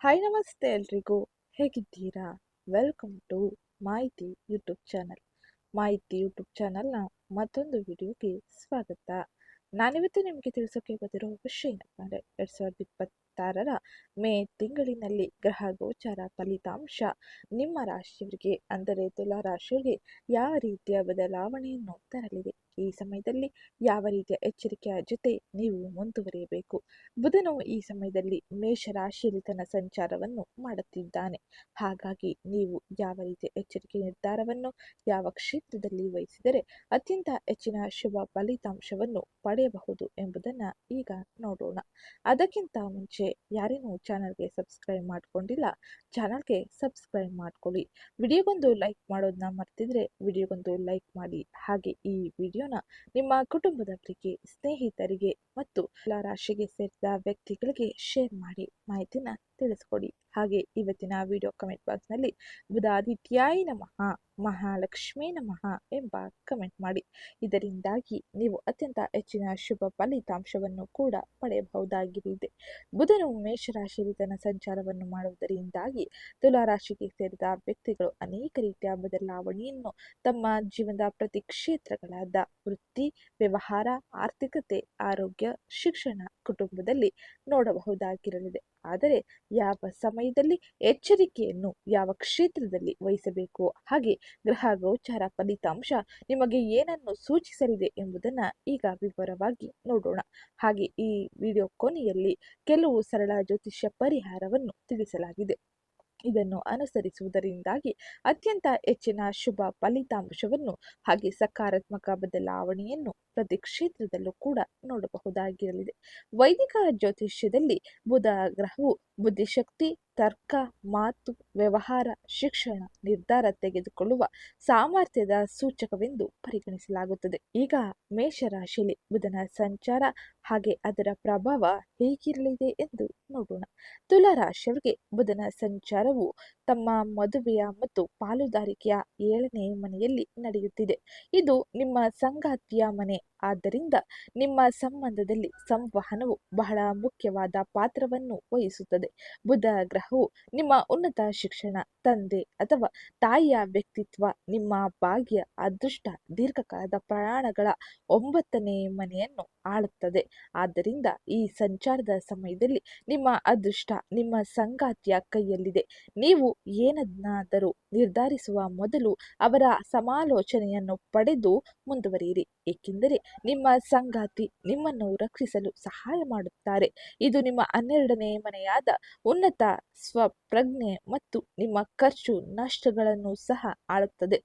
Hi ನಮಸ್ತೆ ಎಲ್ರಿಗೂ ಹೇಗಿದ್ದೀರಾ? ವೆಲ್ಕಮ್ ಟು ಮಾಹಿತಿ ಯೂಟ್ಯೂಬ್ ಚಾನಲ್. ಮಾಹಿತಿ ಯೂಟ್ಯೂಬ್ ಚಾನಲ್ನ ಮತ್ತೊಂದು ವಿಡಿಯೋಗೆ ಸ್ವಾಗತ. ನಾನಿವತ್ತು ನಿಮಗೆ ತಿಳಿಸೋಕೆ ಬಂದಿರೋ ವಿಷಯ ಏನಪ್ಪ ಅಂದರೆ 2026ರ ಮೇ ತಿಂಗಳಿನಲ್ಲಿ ಗ್ರಹ ಗೋಚಾರ ಫಲಿತಾಂಶ ನಿಮ್ಮ ರಾಶಿಯವರಿಗೆ ಅಂದರೆ ತುಲಾ ರಾಶಿಯವರಿಗೆ ಯಾವ ರೀತಿಯ ಬದಲಾವಣೆಯನ್ನು ತರಲಿದೆ, ಈ ಸಮಯದಲ್ಲಿ ಯಾವ ರೀತಿಯ ಎಚ್ಚರಿಕೆಯ ಜೊತೆ ನೀವು ಮುಂದುವರಿಯಬೇಕು. ಬುಧನು ಈ ಸಮಯದಲ್ಲಿ ಮೇಷರಾಶಿಯಲ್ಲಿ ತನ್ನ ಸಂಚಾರವನ್ನು ಮಾಡುತ್ತಿದ್ದಾನೆ. ಹಾಗಾಗಿ ನೀವು ಯಾವ ರೀತಿಯ ಎಚ್ಚರಿಕೆ ನಿರ್ಧಾರವನ್ನು ಯಾವ ಕ್ಷೇತ್ರದಲ್ಲಿ ವಹಿಸಿದರೆ ಅತ್ಯಂತ ಹೆಚ್ಚಿನ ಶುಭ ಫಲಿತಾಂಶವನ್ನು ಪಡೆಯಬಹುದು ಎಂಬುದನ್ನು ಈಗ ನೋಡೋಣ. ಅದಕ್ಕಿಂತ ಮುಂಚೆ ಯಾರೇನೂ ಚಾನಲ್ಗೆ ಸಬ್ಸ್ಕ್ರೈಬ್ ಮಾಡ್ಕೊಂಡಿಲ್ಲ, ಚಾನಲ್ಗೆ ಸಬ್ಸ್ಕ್ರೈಬ್ ಮಾಡ್ಕೊಳ್ಳಿ. ವಿಡಿಯೋಗೊಂದು ಲೈಕ್ ಮಾಡೋದನ್ನ ಮರ್ತಿದ್ರೆ ವಿಡಿಯೋಗೊಂದು ಲೈಕ್ ಮಾಡಿ. ಹಾಗೆ ಈ ವಿಡಿಯೋನ ನಿಮ್ಮ ಕುಟುಂಬದವರಿಗೆ, ಸ್ನೇಹಿತರಿಗೆ ಮತ್ತು ಎಲ್ಲ ರಾಶಿಗೆ ಸೇರಿದ ವ್ಯಕ್ತಿಗಳಿಗೆ ಶೇರ್ ಮಾಡಿ ಮಾಹಿತಿನ ತಿಳಿಸ್ಕೊಡಿ. ಹಾಗೆ ಇವತ್ತಿನ ವಿಡಿಯೋ ಕಮೆಂಟ್ ಬಾಕ್ಸ್ನಲ್ಲಿ ಬುಧಾದಿತ್ಯಾಯ ನಮಃ, ಮಹಾಲಕ್ಷ್ಮೀ ನಮಃ ಎಂಬ ಕಮೆಂಟ್ ಮಾಡಿ. ಇದರಿಂದಾಗಿ ನೀವು ಅತ್ಯಂತ ಹೆಚ್ಚಿನ ಶುಭ ಫಲಿತಾಂಶವನ್ನು ಕೂಡ ಪಡೆಯಬಹುದಾಗಿದೆ. ಬುಧನು ಮೇಷರಾಶಿಯಲ್ಲಿ ತನ್ನ ಸಂಚಾರವನ್ನು ಮಾಡುವುದರಿಂದಾಗಿ ತುಲಾ ರಾಶಿಗೆ ಸೇರಿದ ವ್ಯಕ್ತಿಗಳು ಅನೇಕ ರೀತಿಯ ಬದಲಾವಣೆಯನ್ನು ತಮ್ಮ ಜೀವನದ ಪ್ರತಿ ಕ್ಷೇತ್ರಗಳಾದ ವೃತ್ತಿ, ವ್ಯವಹಾರ, ಆರ್ಥಿಕತೆ, ಆರೋಗ್ಯ, ಶಿಕ್ಷಣ, ಕುಟುಂಬದಲ್ಲಿ ನೋಡಬಹುದಾಗಿರಲಿದೆ. ಆದರೆ ಯಾವ ಸಮಯದಲ್ಲಿ ಎಚ್ಚರಿಕೆಯನ್ನು ಯಾವ ಕ್ಷೇತ್ರದಲ್ಲಿ ವಹಿಸಬೇಕು, ಹಾಗೆ ಗ್ರಹ ಗೋಚಾರ ಫಲಿತಾಂಶ ನಿಮಗೆ ಏನನ್ನು ಸೂಚಿಸಲಿದೆ ಎಂಬುದನ್ನು ಈಗ ವಿವರವಾಗಿ ನೋಡೋಣ. ಹಾಗೆ ಈ ವಿಡಿಯೋ ಕೊನೆಯಲ್ಲಿ ಕೆಲವು ಸರಳ ಜ್ಯೋತಿಷ್ಯ ಪರಿಹಾರವನ್ನು ತಿಳಿಸಲಾಗಿದೆ. ಇದನ್ನು ಅನುಸರಿಸುವುದರಿಂದಾಗಿ ಅತ್ಯಂತ ಹೆಚ್ಚಿನ ಶುಭ ಫಲಿತಾಂಶವನ್ನು ಹಾಗೆ ಸಕಾರಾತ್ಮಕ ಬದಲಾವಣೆಯನ್ನು ಪ್ರತಿ ಕ್ಷೇತ್ರದಲ್ಲೂ ಕೂಡ ನೋಡಬಹುದಾಗಿರಲಿದೆ. ವೈದಿಕ ಜ್ಯೋತಿಷ್ಯದಲ್ಲಿ ಬುಧ ಗ್ರಹವು ಬುದ್ಧಿಶಕ್ತಿ, ತರ್ಕ, ಮಾತು, ವ್ಯವಹಾರ, ಶಿಕ್ಷಣ, ನಿರ್ಧಾರ ತೆಗೆದುಕೊಳ್ಳುವ ಸಾಮರ್ಥ್ಯದ ಸೂಚಕವೆಂದು ಪರಿಗಣಿಸಲಾಗುತ್ತದೆ. ಈಗ ಮೇಷರಾಶಿಯಲ್ಲಿ ಬುಧನ ಸಂಚಾರ ಹಾಗೆ ಅದರ ಪ್ರಭಾವ ಹೇಗಿರಲಿದೆ ಎಂದು ನೋಡೋಣ. ತುಲಾ ರಾಶಿಯವರಿಗೆ ಬುಧನ ಸಂಚಾರವು ತಮ್ಮ ಮದುವೆಯ ಮತ್ತು ಪಾಲುದಾರಿಕೆಯ 7ನೇ ಮನೆಯಲ್ಲಿ ನಡೆಯುತ್ತಿದೆ. ಇದು ನಿಮ್ಮ ಸಂಗಾತಿಯ ಮನೆ. ಆದ್ದರಿಂದ ನಿಮ್ಮ ಸಂಬಂಧದಲ್ಲಿ ಸಂವಹನವು ಬಹಳ ಮುಖ್ಯವಾದ ಪಾತ್ರವನ್ನು ವಹಿಸುತ್ತದೆ. ಬುಧ ಗ್ರಹವು ನಿಮ್ಮ ಉನ್ನತ ಶಿಕ್ಷಣ, ತಂದೆ ಅಥವಾ ತಾಯಿಯ ವ್ಯಕ್ತಿತ್ವ, ನಿಮ್ಮ ಭಾಗ್ಯ, ಅದೃಷ್ಟ, ದೀರ್ಘಕಾಲದ ಪ್ರಯಾಣಗಳ 9ನೇ ಮನೆಯನ್ನು ಆಳುತ್ತದೆ. ಆದ್ದರಿಂದ ಈ ಸಂಚಾರದ ಸಮಯದಲ್ಲಿ ನಿಮ್ಮ ಅದೃಷ್ಟ ನಿಮ್ಮ ಸಂಗಾತಿಯ ಕೈಯಲ್ಲಿದೆ. ನೀವು ಏನನ್ನಾದರೂ ನಿರ್ಧರಿಸುವ ಮೊದಲು ಅವರ ಸಮಾಲೋಚನೆಯನ್ನು ಪಡೆದು ಮುಂದುವರಿಯಿರಿ, ಏಕೆಂದರೆ ನಿಮ್ಮ ಸಂಗಾತಿ ನಿಮ್ಮನ್ನು ರಕ್ಷಿಸಲು ಸಹಾಯ ಮಾಡುತ್ತಾರೆ. ಇದು ನಿಮ್ಮ 12ನೇ ಮನೆಯಾದ ಉನ್ನತ ಸ್ವಪ್ರಜ್ಞೆ ಮತ್ತು ನಿಮ್ಮ ಖರ್ಚು ನಷ್ಟಗಳನ್ನು ಸಹ ಆಳುತ್ತದೆ.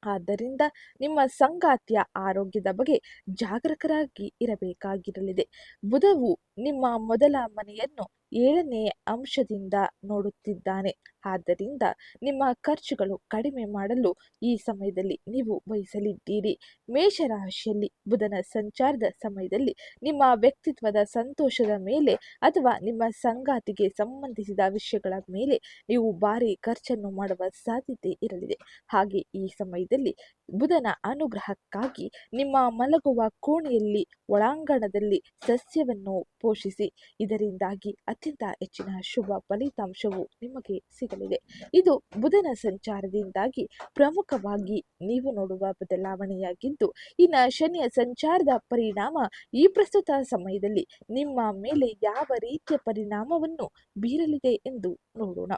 ಆದ್ದರಿಂದ ನಿಮ್ಮ ಸಂಗಾತಿಯ ಆರೋಗ್ಯದ ಬಗ್ಗೆ ಜಾಗರೂಕರಾಗಿ ಇರಬೇಕಾಗಿರಲಿದೆ. ಬುಧವು ನಿಮ್ಮ ಮೊದಲ ಮನೆಯನ್ನು 7ನೇ ಅಂಶದಿಂದ ನೋಡುತ್ತಿದ್ದಾನೆ. ಆದ್ದರಿಂದ ನಿಮ್ಮ ಖರ್ಚುಗಳು ಕಡಿಮೆ ಮಾಡಲು ಈ ಸಮಯದಲ್ಲಿ ನೀವು ಬಯಸಲಿದ್ದೀರಿ. ಮೇಷರಾಶಿಯಲ್ಲಿ ಬುಧನ ಸಂಚಾರದ ಸಮಯದಲ್ಲಿ ನಿಮ್ಮ ವ್ಯಕ್ತಿತ್ವದ ಸಂತೋಷದ ಮೇಲೆ ಅಥವಾ ನಿಮ್ಮ ಸಂಗಾತಿಗೆ ಸಂಬಂಧಿಸಿದ ವಿಷಯಗಳ ಮೇಲೆ ನೀವು ಭಾರಿ ಖರ್ಚನ್ನು ಮಾಡುವ ಸಾಧ್ಯತೆ ಇರಲಿದೆ. ಹಾಗೆ ಈ ಸಮಯದಲ್ಲಿ ಬುಧನ ಅನುಗ್ರಹಕ್ಕಾಗಿ ನಿಮ್ಮ ಮಲಗುವ ಕೋಣೆಯಲ್ಲಿ ಒಳಾಂಗಣದಲ್ಲಿ ಸಸ್ಯವನ್ನು ಪೋಷಿಸಿ. ಇದರಿಂದಾಗಿ ಅತ್ಯಂತ ಹೆಚ್ಚಿನ ಶುಭ ಫಲಿತಾಂಶವು ನಿಮಗೆ ಸಿಗಲಿದೆ. ಇದು ಬುಧನ ಸಂಚಾರದಿಂದಾಗಿ ಪ್ರಮುಖವಾಗಿ ನೀವು ನೋಡುವ ಬದಲಾವಣೆಯಾಗಿದ್ದು, ಇನ್ನು ಶನಿಯ ಸಂಚಾರದ ಪರಿಣಾಮ ಈ ಪ್ರಸ್ತುತ ಸಮಯದಲ್ಲಿ ನಿಮ್ಮ ಮೇಲೆ ಯಾವ ರೀತಿಯ ಪರಿಣಾಮವನ್ನು ಬೀರಲಿದೆ ಎಂದು ನೋಡೋಣ.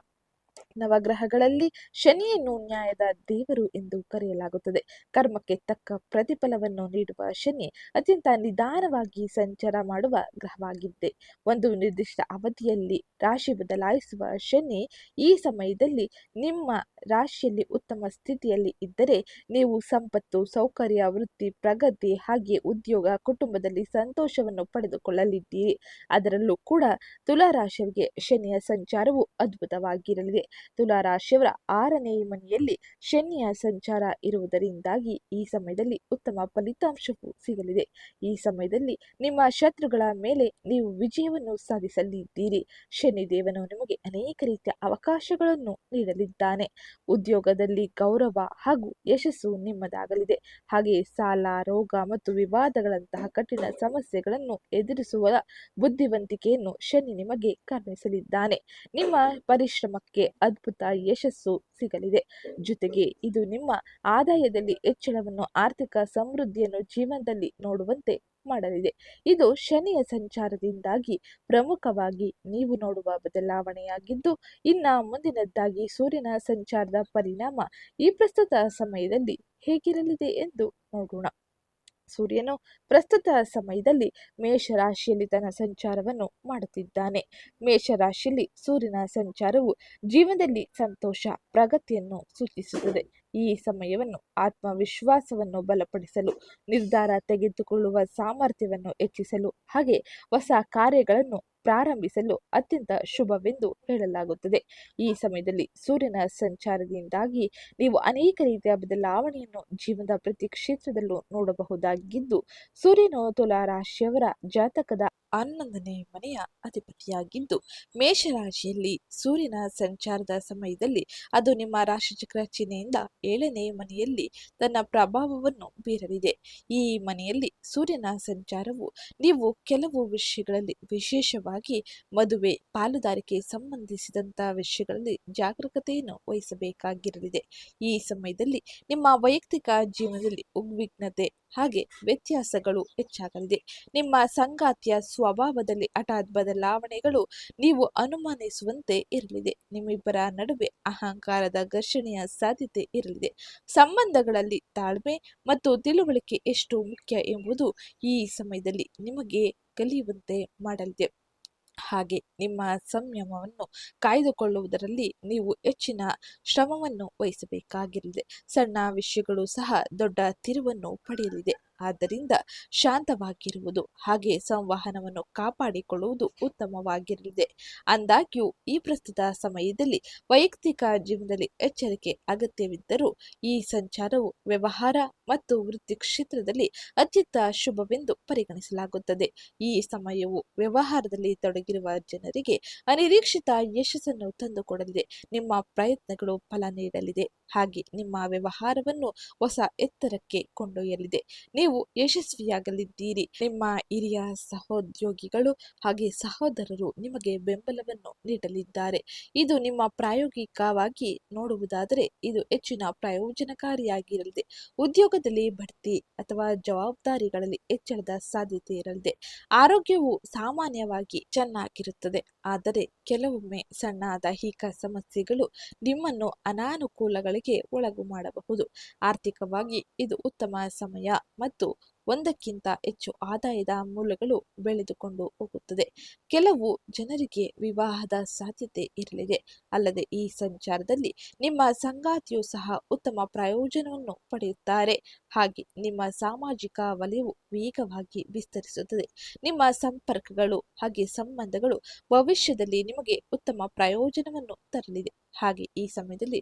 ನವಗ್ರಹಗಳಲ್ಲಿ ಶನಿಯನ್ನು ನ್ಯಾಯದ ದೇವರು ಎಂದು ಕರೆಯಲಾಗುತ್ತದೆ. ಕರ್ಮಕ್ಕೆ ತಕ್ಕ ಪ್ರತಿಫಲವನ್ನು ನೀಡುವ ಶನಿ ಅತ್ಯಂತ ನಿಧಾನವಾಗಿ ಸಂಚಾರ ಮಾಡುವ ಗ್ರಹವಾಗಿದೆ. ಒಂದು ನಿರ್ದಿಷ್ಟ ಅವಧಿಯಲ್ಲಿ ರಾಶಿ ಬದಲಾಯಿಸುವ ಶನಿ ಈ ಸಮಯದಲ್ಲಿ ನಿಮ್ಮ ರಾಶಿಯಲ್ಲಿ ಉತ್ತಮ ಸ್ಥಿತಿಯಲ್ಲಿ ಇದ್ದರೆ ನೀವು ಸಂಪತ್ತು, ಸೌಕರ್ಯ, ವೃತ್ತಿ, ಪ್ರಗತಿ, ಹಾಗೆ ಉದ್ಯೋಗ, ಕುಟುಂಬದಲ್ಲಿ ಸಂತೋಷವನ್ನು ಪಡೆದುಕೊಳ್ಳಲಿದ್ದೀರಿ. ಅದರಲ್ಲೂ ಕೂಡ ತುಲಾ ರಾಶಿಯವರಿಗೆ ಶನಿಯ ಸಂಚಾರವು ಅದ್ಭುತವಾಗಿರಲಿದೆ. ತುಲಾ ರಾಶಿಯವರ 6ನೇ ಮನೆಯಲ್ಲಿ ಶನಿಯ ಸಂಚಾರ ಇರುವುದರಿಂದಾಗಿ ಈ ಸಮಯದಲ್ಲಿ ಉತ್ತಮ ಫಲಿತಾಂಶವು ಸಿಗಲಿದೆ. ಈ ಸಮಯದಲ್ಲಿ ನಿಮ್ಮ ಶತ್ರುಗಳ ಮೇಲೆ ನೀವು ವಿಜಯವನ್ನು ಸಾಧಿಸಲಿದ್ದೀರಿ. ಶನಿದೇವನು ನಿಮಗೆ ಅನೇಕ ರೀತಿಯ ಅವಕಾಶಗಳನ್ನು ನೀಡಲಿದ್ದಾನೆ. ಉದ್ಯೋಗದಲ್ಲಿ ಗೌರವ ಹಾಗೂ ಯಶಸ್ಸು ನಿಮ್ಮದಾಗಲಿದೆ. ಹಾಗೆಯೇ ಸಾಲ, ರೋಗ ಮತ್ತು ವಿವಾದಗಳಂತಹ ಕಠಿಣ ಸಮಸ್ಯೆಗಳನ್ನು ಎದುರಿಸುವ ಬುದ್ಧಿವಂತಿಕೆಯನ್ನು ಶನಿ ನಿಮಗೆ ಕರುಣಿಸಲಿದ್ದಾನೆ. ನಿಮ್ಮ ಪರಿಶ್ರಮಕ್ಕೆ ಅದ್ಭುತ ಯಶಸ್ಸು ಸಿಗಲಿದೆ. ಜೊತೆಗೆ ಇದು ನಿಮ್ಮ ಆದಾಯದಲ್ಲಿ ಹೆಚ್ಚಳವನ್ನು, ಆರ್ಥಿಕ ಸಮೃದ್ಧಿಯನ್ನು ಜೀವನದಲ್ಲಿ ನೋಡುವಂತೆ ಮಾಡಲಿದೆ. ಇದು ಶನಿಯ ಸಂಚಾರದಿಂದಾಗಿ ಪ್ರಮುಖವಾಗಿ ನೀವು ನೋಡುವ ಬದಲಾವಣೆಯಾಗಿದ್ದು, ಇನ್ನ ಮುಂದಿನದ್ದಾಗಿ ಸೂರ್ಯನ ಸಂಚಾರದ ಪರಿಣಾಮ ಈ ಪ್ರಸ್ತುತ ಸಮಯದಲ್ಲಿ ಹೇಗಿರಲಿದೆ ಎಂದು ನೋಡೋಣ. ಸೂರ್ಯನು ಪ್ರಸ್ತುತ ಸಮಯದಲ್ಲಿ ಮೇಷರಾಶಿಯಲ್ಲಿ ತನ್ನ ಸಂಚಾರವನ್ನು ಮಾಡುತ್ತಿದ್ದಾನೆ. ಮೇಷರಾಶಿಯಲ್ಲಿ ಸೂರ್ಯನ ಸಂಚಾರವು ಜೀವನದಲ್ಲಿ ಸಂತೋಷ, ಪ್ರಗತಿಯನ್ನು ಸೂಚಿಸುತ್ತದೆ. ಈ ಸಮಯವನ್ನು ಆತ್ಮವಿಶ್ವಾಸವನ್ನು ಬಲಪಡಿಸಲು, ನಿರ್ಧಾರ ತೆಗೆದುಕೊಳ್ಳುವ ಸಾಮರ್ಥ್ಯವನ್ನು ಹೆಚ್ಚಿಸಲು ಹಾಗೆ ಹೊಸ ಕಾರ್ಯಗಳನ್ನು ಪ್ರಾರಂಭಿಸಲು ಅತ್ಯಂತ ಶುಭವೆಂದು ಹೇಳಲಾಗುತ್ತದೆ. ಈ ಸಮಯದಲ್ಲಿ ಸೂರ್ಯನ ಸಂಚಾರದಿಂದಾಗಿ ನೀವು ಅನೇಕ ರೀತಿಯ ಬದಲಾವಣೆಯನ್ನು ಜೀವನದ ಪ್ರತಿ ಕ್ಷೇತ್ರದಲ್ಲೂ ನೋಡಬಹುದಾಗಿದ್ದು, ಸೂರ್ಯನು ತುಲಾ ರಾಶಿಯವರ ಜಾತಕದ 11ನೇ ಮನೆಯ ಅಧಿಪತಿಯಾಗಿದ್ದು, ಮೇಷರಾಶಿಯಲ್ಲಿ ಸೂರ್ಯನ ಸಂಚಾರದ ಸಮಯದಲ್ಲಿ ಅದು ನಿಮ್ಮ ರಾಶಿಚಕ್ರ ಚಿಹ್ನೆಯಿಂದ 7ನೇ ಮನೆಯಲ್ಲಿ ತನ್ನ ಪ್ರಭಾವವನ್ನು ಬೀರಲಿದೆ. ಈ ಮನೆಯಲ್ಲಿ ಸೂರ್ಯನ ಸಂಚಾರವು ನೀವು ಕೆಲವು ವಿಷಯಗಳಲ್ಲಿ, ವಿಶೇಷವಾಗಿ ಮದುವೆ, ಪಾಲುದಾರಿಕೆ ಸಂಬಂಧಿಸಿದಂತಹ ವಿಷಯಗಳಲ್ಲಿ ಜಾಗರೂಕತೆಯನ್ನು ವಹಿಸಬೇಕಾಗಿರಲಿದೆ. ಈ ಸಮಯದಲ್ಲಿ ನಿಮ್ಮ ವೈಯಕ್ತಿಕ ಜೀವನದಲ್ಲಿ ಉದ್ವಿಗ್ನತೆ ಹಾಗೆ ವ್ಯತ್ಯಾಸಗಳು ಹೆಚ್ಚಾಗಲಿದೆ. ನಿಮ್ಮ ಸಂಗಾತಿಯ ಸ್ವಭಾವದಲ್ಲಿ ಹಠಾತ್ ಬದಲಾವಣೆಗಳು ನೀವು ಅನುಮಾನಿಸುವಂತೆ ಇರಲಿದೆ. ನಿಮ್ಮಿಬ್ಬರ ನಡುವೆ ಅಹಂಕಾರದ ಘರ್ಷಣೆಯ ಸಾಧ್ಯತೆ ಇರಲಿದೆ. ಸಂಬಂಧಗಳಲ್ಲಿ ತಾಳ್ಮೆ ಮತ್ತು ತಿಳುವಳಿಕೆ ಎಷ್ಟು ಮುಖ್ಯ ಎಂಬುದು ಈ ಸಮಯದಲ್ಲಿ ನಿಮಗೆ ಕಲಿಯುವಂತೆ ಮಾಡಲಿದೆ. ಹಾಗೆ ನಿಮ್ಮ ಸಂಯಮವನ್ನು ಕಾಯ್ದುಕೊಳ್ಳುವುದರಲ್ಲಿ ನೀವು ಹೆಚ್ಚಿನ ಶ್ರಮವನ್ನು ವಹಿಸಬೇಕಾಗಿರಲಿದೆ. ಸಣ್ಣ ವಿಷಯಗಳು ಸಹ ದೊಡ್ಡ ತಿರುವನ್ನು ಪಡೆಯಲಿದೆ. ಆದ್ದರಿಂದ ಶಾಂತವಾಗಿರುವುದು ಹಾಗೆ ಸಂವಹನವನ್ನು ಕಾಪಾಡಿಕೊಳ್ಳುವುದು ಉತ್ತಮವಾಗಿರಲಿದೆ. ಆದಾಗ್ಯೂ ಈ ಪ್ರಸ್ತುತ ಸಮಯದಲ್ಲಿ ವೈಯಕ್ತಿಕ ಜೀವನದಲ್ಲಿ ಎಚ್ಚರಿಕೆ ಅಗತ್ಯವಿದ್ದರೂ ಈ ಸಂಚಾರವು ವ್ಯವಹಾರ ಮತ್ತು ವೃತ್ತಿ ಕ್ಷೇತ್ರದಲ್ಲಿ ಅತ್ಯಂತ ಶುಭವೆಂದು ಪರಿಗಣಿಸಲಾಗುತ್ತದೆ. ಈ ಸಮಯವು ವ್ಯವಹಾರದಲ್ಲಿ ತೊಡಗಿರುವ ಜನರಿಗೆ ಅನಿರೀಕ್ಷಿತ ಯಶಸ್ಸನ್ನು ತಂದುಕೊಡಲಿದೆ. ನಿಮ್ಮ ಪ್ರಯತ್ನಗಳು ಫಲ ನೀಡಲಿದೆ. ಹಾಗೆ ನಿಮ್ಮ ವ್ಯವಹಾರವನ್ನು ಹೊಸ ಎತ್ತರಕ್ಕೆ ಕೊಂಡೊಯ್ಯಲಿದೆ. ನೀವು ಯಶಸ್ವಿಯಾಗಲಿದ್ದೀರಿ. ನಿಮ್ಮ ಹಿರಿಯ ಸಹೋದ್ಯೋಗಿಗಳು ಹಾಗೆ ಸಹೋದರರು ನಿಮಗೆ ಬೆಂಬಲವನ್ನು ನೀಡಲಿದ್ದಾರೆ. ಇದು ನಿಮ್ಮ ಪ್ರಾಯೋಗಿಕವಾಗಿ ನೋಡುವುದಾದರೆ ಇದು ಹೆಚ್ಚಿನ ಪ್ರಯೋಜನಕಾರಿಯಾಗಿರಲಿದೆ. ಉದ್ಯೋಗದಲ್ಲಿ ಬಡ್ತಿ ಅಥವಾ ಜವಾಬ್ದಾರಿಗಳಲ್ಲಿ ಹೆಚ್ಚಳದ ಸಾಧ್ಯತೆ ಇರಲಿದೆ. ಆರೋಗ್ಯವು ಸಾಮಾನ್ಯವಾಗಿ ಚೆನ್ನಾಗಿರುತ್ತದೆ, ಆದರೆ ಕೆಲವೊಮ್ಮೆ ಸಣ್ಣ ದೈಹಿಕ ಸಮಸ್ಯೆಗಳು ನಿಮ್ಮನ್ನು ಅನಾನುಕೂಲಗಳಿಗೆ ಒಳಗು ಮಾಡಬಹುದು. ಆರ್ಥಿಕವಾಗಿ ಇದು ಉತ್ತಮ ಸಮಯ ಮತ್ತು ಒಂದಕ್ಕಿಂತ ಹೆಚ್ಚು ಆದಾಯದ ಮೂಲಗಳು ಬೆಳೆದುಕೊಂಡು ಹೋಗುತ್ತದೆ. ಕೆಲವು ಜನರಿಗೆ ವಿವಾಹದ ಸಾಧ್ಯತೆ ಇರಲಿದೆ. ಅಲ್ಲದೆ ಈ ಸಂಚಾರದಲ್ಲಿ ನಿಮ್ಮ ಸಂಗಾತಿಯು ಸಹ ಉತ್ತಮ ಪ್ರಯೋಜನವನ್ನು ಪಡೆಯುತ್ತಾರೆ. ಹಾಗೆ ನಿಮ್ಮ ಸಾಮಾಜಿಕ ವಲಯವು ವೇಗವಾಗಿ ವಿಸ್ತರಿಸುತ್ತದೆ. ನಿಮ್ಮ ಸಂಪರ್ಕಗಳು ಹಾಗೆ ಸಂಬಂಧಗಳು ಭವಿಷ್ಯದಲ್ಲಿ ನಿಮಗೆ ಉತ್ತಮ ಪ್ರಯೋಜನವನ್ನು ತರಲಿದೆ. ಹಾಗೆ ಈ ಸಮಯದಲ್ಲಿ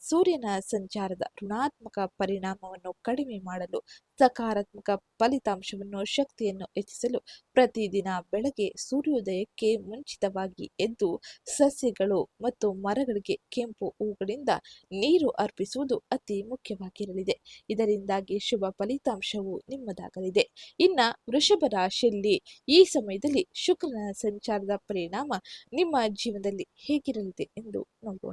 ಸೂರ್ಯನ ಸಂಚಾರದ ಋಣಾತ್ಮಕ ಪರಿಣಾಮವನ್ನು ಕಡಿಮೆ ಮಾಡಲು, ಸಕಾರಾತ್ಮಕ ಫಲಿತಾಂಶವನ್ನು ಶಕ್ತಿಯನ್ನು ಹೆಚ್ಚಿಸಲು ಪ್ರತಿದಿನ ಬೆಳಗ್ಗೆ ಸೂರ್ಯೋದಯಕ್ಕೆ ಮುಂಚಿತವಾಗಿ ಎದ್ದು ಸಸ್ಯಗಳು ಮತ್ತು ಮರಗಳಿಗೆ ಕೆಂಪು ಹೂಗಳಿಂದ ನೀರು ಅರ್ಪಿಸುವುದು ಅತಿ ಮುಖ್ಯವಾಗಿರಲಿದೆ. ಇದರಿಂದಾಗಿ ಶುಭ ಫಲಿತಾಂಶವು ನಿಮ್ಮದಾಗಲಿದೆ. ಇನ್ನು ವೃಷಭ ರಾಶಿಯಲ್ಲಿ ಈ ಸಮಯದಲ್ಲಿ ಶುಕ್ರನ ಸಂಚಾರದ ಪರಿಣಾಮ ನಿಮ್ಮ ಜೀವನದಲ್ಲಿ ಹೇಗಿರಲಿದೆ ಎಂದು ನೋಡೋಣ.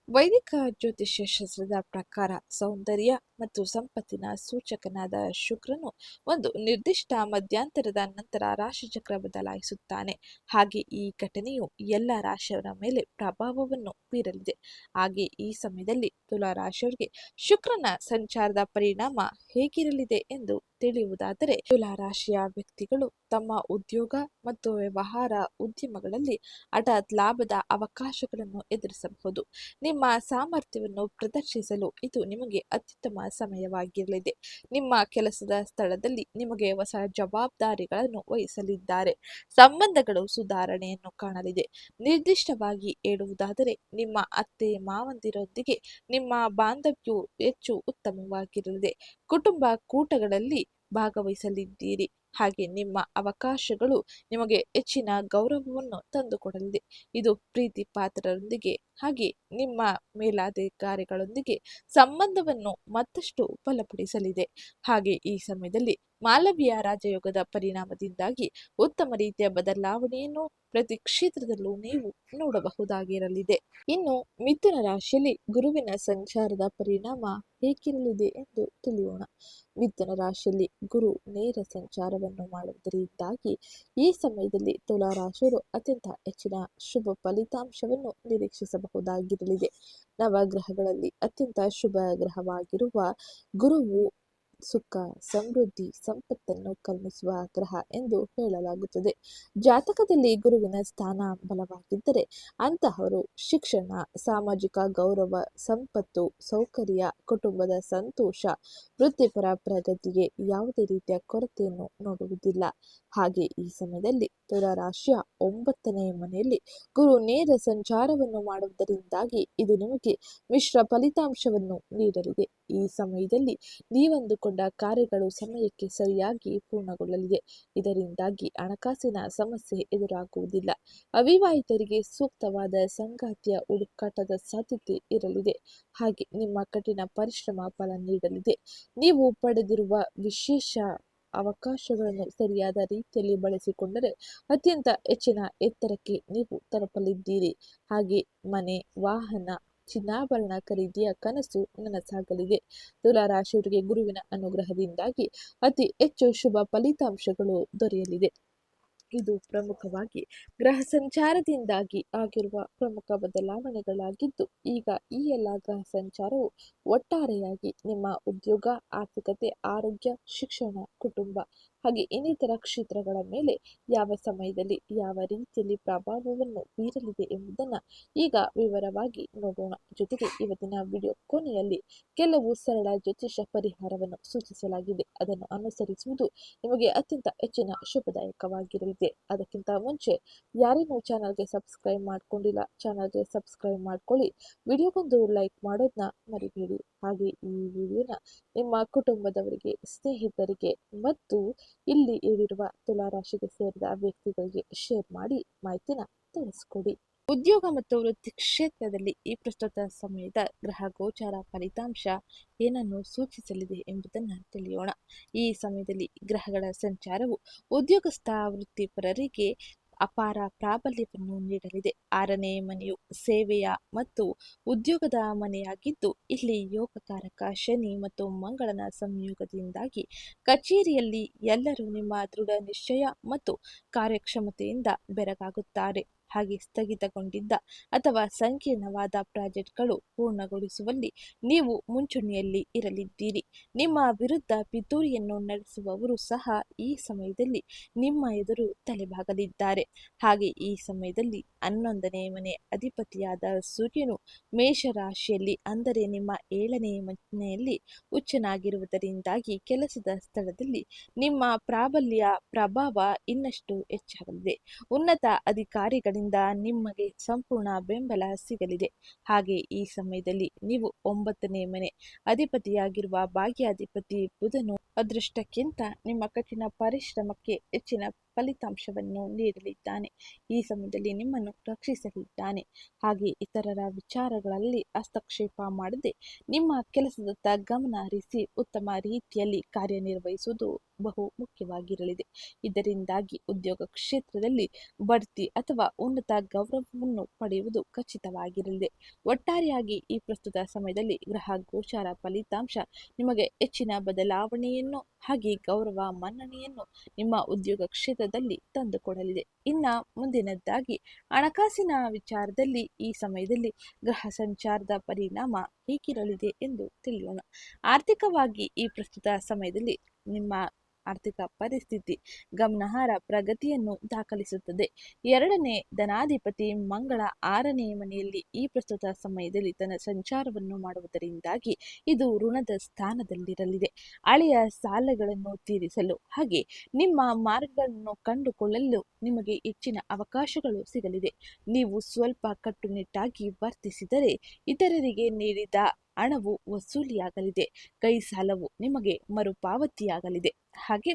ವೈದಿಕ ಜ್ಯೋತಿಷ್ಯ ಶಾಸ್ತ್ರದ ಪ್ರಕಾರ ಸೌಂದರ್ಯ ಮತ್ತು ಸಂಪತ್ತಿನ ಸೂಚಕನಾದ ಶುಕ್ರನು ಒಂದು ನಿರ್ದಿಷ್ಟ ಮಧ್ಯಂತರದ ನಂತರ ರಾಶಿಚಕ್ರ ಬದಲಾಯಿಸುತ್ತಾನೆ. ಹಾಗೆ ಈ ಘಟನೆಯು ಎಲ್ಲ ರಾಶಿಯವರ ಮೇಲೆ ಪ್ರಭಾವವನ್ನು ಬೀರಲಿದೆ. ಹಾಗೆ ಈ ಸಮಯದಲ್ಲಿ ತುಲಾ ರಾಶಿಯವರಿಗೆ ಶುಕ್ರನ ಸಂಚಾರದ ಪರಿಣಾಮ ಹೇಗಿರಲಿದೆ ಎಂದು ತಿಳಿಯುವುದಾದರೆ, ತುಲಾ ರಾಶಿಯ ವ್ಯಕ್ತಿಗಳು ತಮ್ಮ ಉದ್ಯೋಗ ಮತ್ತು ವ್ಯವಹಾರ ಉದ್ಯಮಗಳಲ್ಲಿ ಹಠಾತ್ ಲಾಭದ ಅವಕಾಶಗಳನ್ನು ಎದುರಿಸಬಹುದು. ನಿಮ್ಮ ಸಾಮರ್ಥ್ಯವನ್ನು ಪ್ರದರ್ಶಿಸಲು ಇದು ನಿಮಗೆ ಅತ್ಯುತ್ತಮ ಸಮಯವಾಗಿರಲಿದೆ. ನಿಮ್ಮ ಕೆಲಸದ ಸ್ಥಳದಲ್ಲಿ ನಿಮಗೆ ಹೊಸ ಜವಾಬ್ದಾರಿಗಳನ್ನು ವಹಿಸಲಿದ್ದಾರೆ. ಸಂಬಂಧಗಳು ಸುಧಾರಣೆಯನ್ನು ಕಾಣಲಿದೆ. ನಿರ್ದಿಷ್ಟವಾಗಿ ಹೇಳುವುದಾದರೆ, ನಿಮ್ಮ ಅತ್ತೆ ಮಾವಂದಿರೊಂದಿಗೆ ನಿಮ್ಮ ಬಾಂಧವ್ಯವು ಹೆಚ್ಚು ಉತ್ತಮವಾಗಿರಲಿದೆ. ಕುಟುಂಬ ಕೂಟಗಳಲ್ಲಿ ಭಾಗವಹಿಸಲಿದ್ದೀರಿ. ಹಾಗೆ ನಿಮ್ಮ ಅವಕಾಶಗಳು ನಿಮಗೆ ಹೆಚ್ಚಿನ ಗೌರವವನ್ನು ತಂದುಕೊಡಲಿದೆ. ಇದು ಪ್ರೀತಿ ಪಾತ್ರರೊಂದಿಗೆ ಹಾಗೆ ನಿಮ್ಮ ಮೇಲಾಧಿಕಾರಿಗಳೊಂದಿಗೆ ಸಂಬಂಧವನ್ನು ಮತ್ತಷ್ಟು ಬಲಪಡಿಸಲಿದೆ. ಹಾಗೆ ಈ ಸಮಯದಲ್ಲಿ ಮಾಲವ್ಯ ರಾಜಯೋಗದ ಪರಿಣಾಮದಿಂದಾಗಿ ಉತ್ತಮ ರೀತಿಯ ಬದಲಾವಣೆಯನ್ನು ಪ್ರತಿ ಕ್ಷೇತ್ರದಲ್ಲೂ ನೀವು ನೋಡಬಹುದಾಗಿರಲಿದೆ. ಇನ್ನು ಮಿಥುನ ರಾಶಿಯಲ್ಲಿ ಗುರುವಿನ ಸಂಚಾರದ ಪರಿಣಾಮ ಹೇಗಿರಲಿದೆ ಎಂದು ತಿಳಿಯೋಣ. ಮಿಥುನ ರಾಶಿಯಲ್ಲಿ ಗುರು ನೇರ ಸಂಚಾರವನ್ನು ಮಾಡುವುದರಿಂದಾಗಿ ಈ ಸಮಯದಲ್ಲಿ ತುಲಾ ರಾಶಿಯವರು ಅತ್ಯಂತ ಹೆಚ್ಚಿನ ಶುಭ ಫಲಿತಾಂಶವನ್ನು ನಿರೀಕ್ಷಿಸಬಹುದಾಗಿರಲಿದೆ. ನವಗ್ರಹಗಳಲ್ಲಿ ಅತ್ಯಂತ ಶುಭ ಗ್ರಹವಾಗಿರುವ ಗುರುವು ಸುಖ, ಸಮೃದ್ಧಿ, ಸಂಪತ್ತನ್ನು ಕರುಣಿಸುವ ಗ್ರಹ ಎಂದು ಹೇಳಲಾಗುತ್ತದೆ. ಜಾತಕದಲ್ಲಿ ಗುರುವಿನ ಸ್ಥಾನ ಬಲವಾಗಿದ್ದರೆ ಅಂತಹವರು ಶಿಕ್ಷಣ, ಸಾಮಾಜಿಕ ಗೌರವ, ಸಂಪತ್ತು, ಸೌಕರ್ಯ, ಕುಟುಂಬದ ಸಂತೋಷ, ವೃತ್ತಿಪರ ಪ್ರಗತಿಗೆ ಯಾವುದೇ ರೀತಿಯ ಕೊರತೆಯನ್ನು ನೋಡುವುದಿಲ್ಲ. ಹಾಗೆ ಈ ಸಮಯದಲ್ಲಿ ತುಲಾ ರಾಶಿಯ 9ನೇ ಮನೆಯಲ್ಲಿ ಗುರು ನೇರ ಸಂಚಾರವನ್ನು ಮಾಡುವುದರಿಂದಾಗಿ ಇದು ನಿಮಗೆ ಮಿಶ್ರ ಫಲಿತಾಂಶವನ್ನು ನೀಡಲಿದೆ. ಈ ಸಮಯದಲ್ಲಿ ನೀವಂದುಕೊಂಡ ಕಾರ್ಯಗಳು ಸಮಯಕ್ಕೆ ಸರಿಯಾಗಿ ಪೂರ್ಣಗೊಳ್ಳಲಿದೆ. ಇದರಿಂದಾಗಿ ಹಣಕಾಸಿನ ಸಮಸ್ಯೆ ಎದುರಾಗುವುದಿಲ್ಲ. ಅವಿವಾಹಿತರಿಗೆ ಸೂಕ್ತವಾದ ಸಂಗಾತಿಯ ಹುಡುಕಾಟದ ಸಾಧ್ಯತೆ ಇರಲಿದೆ. ಹಾಗೆ ನಿಮ್ಮ ಕಠಿಣ ಪರಿಶ್ರಮ ಫಲ ನೀಡಲಿದೆ. ನೀವು ಪಡೆದಿರುವ ವಿಶೇಷ ಅವಕಾಶಗಳನ್ನು ಸರಿಯಾದ ರೀತಿಯಲ್ಲಿ ಬಳಸಿಕೊಂಡರೆ ಅತ್ಯಂತ ಹೆಚ್ಚಿನ ಎತ್ತರಕ್ಕೆ ನೀವು ತಲುಪಲಿದ್ದೀರಿ. ಹಾಗೆ ಮನೆ, ವಾಹನ, ಚಿನ್ನಾಭರಣ ಖರೀದಿಯ ಕನಸು ನನಸಾಗಲಿದೆ. ತುಲಾ ರಾಶಿಯವರಿಗೆ ಗುರುವಿನ ಅನುಗ್ರಹದಿಂದಾಗಿ ಅತಿ ಹೆಚ್ಚು ಶುಭ ಫಲಿತಾಂಶಗಳು ದೊರೆಯಲಿದೆ. ಇದು ಪ್ರಮುಖವಾಗಿ ಗ್ರಹ ಸಂಚಾರದಿಂದಾಗಿ ಆಗಿರುವ ಪ್ರಮುಖ ಬದಲಾವಣೆಗಳಾಗಿದ್ದು, ಈಗ ಈ ಎಲ್ಲ ಗ್ರಹ ಸಂಚಾರವು ಒಟ್ಟಾರೆಯಾಗಿ ನಿಮ್ಮ ಉದ್ಯೋಗ, ಆರ್ಥಿಕತೆ, ಆರೋಗ್ಯ, ಶಿಕ್ಷಣ, ಕುಟುಂಬ ಹಾಗೆ ಇನ್ನಿತರ ಕ್ಷೇತ್ರಗಳ ಮೇಲೆ ಯಾವ ಸಮಯದಲ್ಲಿ ಯಾವ ರೀತಿಯಲ್ಲಿ ಪ್ರಭಾವವನ್ನು ಬೀರಲಿದೆ ಎಂಬುದನ್ನು ಈಗ ವಿವರವಾಗಿ ನೋಡೋಣ. ಜೊತೆಗೆ ಇವತ್ತಿನ ವಿಡಿಯೋ ಕೊನೆಯಲ್ಲಿ ಕೆಲವು ಸರಳ ಜ್ಯೋತಿಷ ಪರಿಹಾರವನ್ನು ಸೂಚಿಸಲಾಗಿದೆ. ಅದನ್ನು ಅನುಸರಿಸುವುದು ನಿಮಗೆ ಅತ್ಯಂತ ಹೆಚ್ಚಿನ ಶುಭದಾಯಕವಾಗಿರಲಿದೆ. ಅದಕ್ಕಿಂತ ಮುಂಚೆ ಯಾರೇನೂ ಚಾನಲ್ಗೆ ಸಬ್ಸ್ಕ್ರೈಬ್ ಮಾಡ್ಕೊಂಡಿಲ್ಲ, ಚಾನಲ್ಗೆ ಸಬ್ಸ್ಕ್ರೈಬ್ ಮಾಡ್ಕೊಳ್ಳಿ. ವಿಡಿಯೋಗೊಂದು ಲೈಕ್ ಮಾಡೋದನ್ನ ಮರಿಬೇಡಿ. ಹಾಗೆ ಈ ವಿಡಿಯೋನ ನಿಮ್ಮ ಕುಟುಂಬದವರಿಗೆ, ಸ್ನೇಹಿತರಿಗೆ ಮತ್ತು ಇಲ್ಲಿ ಹೇಳಿರುವ ತುಲಾ ರಾಶಿಗೆ ಸೇರಿದ ವ್ಯಕ್ತಿಗಳಿಗೆ ಶೇರ್ ಮಾಡಿ ಮಾಹಿತಿನ ತಿಳಿಸ್ಕೊಡಿ. ಉದ್ಯೋಗ ಮತ್ತು ವೃತ್ತಿ ಕ್ಷೇತ್ರದಲ್ಲಿ ಈ ಪ್ರಸ್ತುತ ಸಮಯದ ಗ್ರಹ ಗೋಚಾರ ಫಲಿತಾಂಶ ಏನನ್ನು ಸೂಚಿಸಲಿದೆ ಎಂಬುದನ್ನು ತಿಳಿಯೋಣ. ಈ ಸಮಯದಲ್ಲಿ ಗ್ರಹಗಳ ಸಂಚಾರವು ಉದ್ಯೋಗಸ್ಥ ವೃತ್ತಿಪರರಿಗೆ ಅಪಾರ ಪ್ರಾಬಲ್ಯವನ್ನು ನೀಡಲಿದೆ. 6ನೇ ಮನೆಯು ಸೇವೆಯ ಮತ್ತು ಉದ್ಯೋಗದ ಮನೆಯಾಗಿದ್ದು, ಇಲ್ಲಿ ಯೋಗಕಾರಕ ಶನಿ ಮತ್ತು ಮಂಗಳನ ಸಂಯೋಗದಿಂದಾಗಿ ಕಚೇರಿಯಲ್ಲಿ ಎಲ್ಲರೂ ನಿಮ್ಮ ದೃಢ ನಿಶ್ಚಯ ಮತ್ತು ಕಾರ್ಯಕ್ಷಮತೆಯಿಂದ ಬೆರಗಾಗುತ್ತಾರೆ. ಹಾಗೆ ಸ್ಥಗಿತಗೊಂಡಿದ್ದ ಅಥವಾ ಸಂಕೀರ್ಣವಾದ ಪ್ರಾಜೆಕ್ಟ್ಗಳು ಪೂರ್ಣಗೊಳಿಸುವಲ್ಲಿ ನೀವು ಮುಂಚೂಣಿಯಲ್ಲಿ ಇರಲಿದ್ದೀರಿ. ನಿಮ್ಮ ವಿರುದ್ಧ ಪಿತೂರಿಯನ್ನು ನಡೆಸುವವರು ಸಹ ಈ ಸಮಯದಲ್ಲಿ ನಿಮ್ಮ ಎದುರು ತಲೆಬಾಗಲಿದ್ದಾರೆ. ಹಾಗೆ ಈ ಸಮಯದಲ್ಲಿ 11ನೇ ಮನೆ ಅಧಿಪತಿಯಾದ ಸೂರ್ಯನು ಮೇಷರಾಶಿಯಲ್ಲಿ, ಅಂದರೆ ನಿಮ್ಮ 7ನೇ ಮನೆಯಲ್ಲಿ ಉಚ್ಚನಾಗಿರುವುದರಿಂದಾಗಿ ಕೆಲಸದ ಸ್ಥಳದಲ್ಲಿ ನಿಮ್ಮ ಪ್ರಾಬಲ್ಯ ಪ್ರಭಾವ ಇನ್ನಷ್ಟು ಹೆಚ್ಚಾಗಲಿದೆ. ಉನ್ನತ ಅಧಿಕಾರಿಗಳಿಂದ ನಿಮಗೆ ಸಂಪೂರ್ಣ ಬೆಂಬಲ ಸಿಗಲಿದೆ. ಹಾಗೆ ಈ ಸಮಯದಲ್ಲಿ ನೀವು 9ನೇ ಮನೆ ಅಧಿಪತಿಯಾಗಿರುವ ಭಾಗ್ಯಾಧಿಪತಿ ಬುಧನು ಅದೃಷ್ಟಕ್ಕಿಂತ ನಿಮ್ಮ ಕಠಿಣ ಪರಿಶ್ರಮಕ್ಕೆ ಹೆಚ್ಚಿನ ಫಲಿತಾಂಶವನ್ನು ನೀಡಲಿದ್ದಾನೆ. ಈ ಸಮಯದಲ್ಲಿ ನಿಮ್ಮನ್ನು ರಕ್ಷಿಸಲಿದ್ದಾನೆ. ಹಾಗೆ ಇತರರ ವಿಚಾರಗಳಲ್ಲಿ ಹಸ್ತಕ್ಷೇಪ ಮಾಡದೆ ನಿಮ್ಮ ಕೆಲಸದತ್ತ ಗಮನ ಹರಿಸಿ ಉತ್ತಮ ರೀತಿಯಲ್ಲಿ ಕಾರ್ಯನಿರ್ವಹಿಸುವುದು ಬಹು ಮುಖ್ಯವಾಗಿರಲಿದೆ. ಇದರಿಂದಾಗಿ ಉದ್ಯೋಗ ಕ್ಷೇತ್ರದಲ್ಲಿ ಬಡ್ತಿ ಅಥವಾ ಉನ್ನತ ಗೌರವವನ್ನು ಪಡೆಯುವುದು ಖಚಿತವಾಗಿರಲಿದೆ. ಒಟ್ಟಾರೆಯಾಗಿ ಈ ಪ್ರಸ್ತುತ ಸಮಯದಲ್ಲಿ ಗ್ರಹ ಗೋಚಾರ ಫಲಿತಾಂಶ ನಿಮಗೆ ಹೆಚ್ಚಿನ ಬದಲಾವಣೆಯನ್ನು ಹಾಗೆ ಗೌರವ ಮನ್ನಣೆಯನ್ನು ನಿಮ್ಮ ಉದ್ಯೋಗ ಕ್ಷೇತ್ರದಲ್ಲಿ ತಂದುಕೊಡಲಿದೆ. ಇನ್ನ ಮುಂದಿನದ್ದಾಗಿ ಹಣಕಾಸಿನ ವಿಚಾರದಲ್ಲಿ ಈ ಸಮಯದಲ್ಲಿ ಗ್ರಹ ಸಂಚಾರದ ಪರಿಣಾಮ ಹೇಗಿರಲಿದೆ ಎಂದು ತಿಳಿಯೋಣ. ಆರ್ಥಿಕವಾಗಿ ಈ ಪ್ರಸ್ತುತ ಸಮಯದಲ್ಲಿ ನಿಮ್ಮ ಆರ್ಥಿಕ ಪರಿಸ್ಥಿತಿ ಗಮನಾರ್ಹ ಪ್ರಗತಿಯನ್ನು ದಾಖಲಿಸುತ್ತದೆ. ಎರಡನೇ ಧನಾಧಿಪತಿ ಮಂಗಳ 6ನೇ ಮನೆಯಲ್ಲಿ ಈ ಪ್ರಸ್ತುತ ಸಮಯದಲ್ಲಿ ತನ್ನ ಸಂಚಾರವನ್ನು ಮಾಡುವುದರಿಂದಾಗಿ ಇದು ಋಣದ ಸ್ಥಾನದಲ್ಲಿರಲಿದೆ. ಹಳೆಯ ಸಾಲಗಳನ್ನು ತೀರಿಸಲು ಹಾಗೆ ನಿಮ್ಮ ಮಾರ್ಗಗಳನ್ನು ಕಂಡುಕೊಳ್ಳಲು ನಿಮಗೆ ಹೆಚ್ಚಿನ ಅವಕಾಶಗಳು ಸಿಗಲಿದೆ. ನೀವು ಸ್ವಲ್ಪ ಕಟ್ಟುನಿಟ್ಟಾಗಿ ವರ್ತಿಸಿದರೆ ಇತರರಿಗೆ ನೀಡಿದ ಹಣವು ವಸೂಲಿಯಾಗಲಿದೆ. ಕೈ ಸಾಲವು ನಿಮಗೆ ಮರುಪಾವತಿಯಾಗಲಿದೆ. ಹಾಗೆ